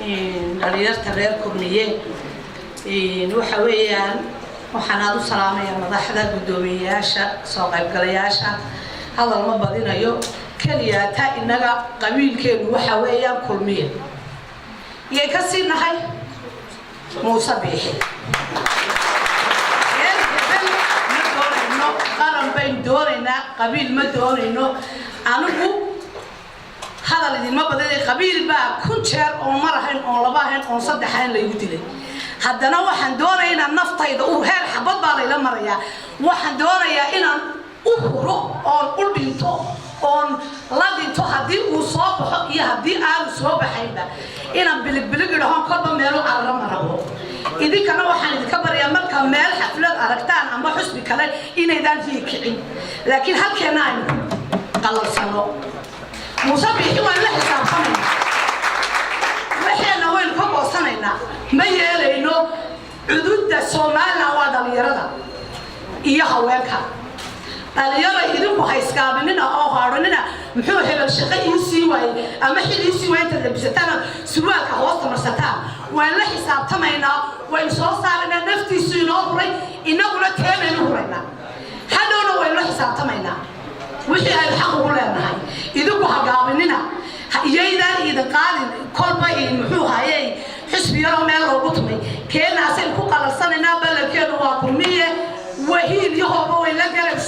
dhalinyarta reer Kulmiye waxa weeyaan waxaan aad u salaamayaa madaxda gudoomiyayaasha soo qaybgalayaasha hadal ma badinayo kaliya ta inaga qabiilkeenu waxa weeyaan Kulmiye iyay ka siinahay Muuse Biixi qaran bayn doonayna qabiil ma doonayno anigu hadal idin ma badinay qabiil baa ku jeer oo marahayn oo laba ahayn oo saddex ahayn la igu dilay haddana waxaan doonaynaa naftayda u heer xabad baa layla marayaa waxaan doonayaa inaan u huro oon u dhinto oon la dhinto haddii uu soo baxo iyo haddii aanu soo baxaynba inaan bilig idhahoon kolba meelo carra marabo idinkana waxaan idinka baryaa marka meel xaflad aragtaan ama xusbi kale inaydaan hiikicin laakiin halkeena aynu qalalsano Muuse Biixi waan la xisaabtamaynaa waxayna waynu ka goosanaynaa ma yeelayno cududda Soomaaliya waa dhalinyarada iyo haweenka dhalinyarada idinku hayskaabinina oo haadhanina muxuu hebel shaqo ii sii waayay ama xil ii sii waayay inta bisataan surwaalka hoosta marsataan waan la xisaabtamaynaa waan soo saarnaa naftiisu inoo huray inaguna teemaynu huraynaa hadhowna waan la xisaabtamaynaa wixii ay xaq ugu leenahay idinku hagaabinina iyaydaan idin qaadin kolba muxuu hayay xisbi yaro meel loogu tumay keenaasay ku qalalsanaynaa ballankeenu waa Kulmiye wahiil yahooba way la garab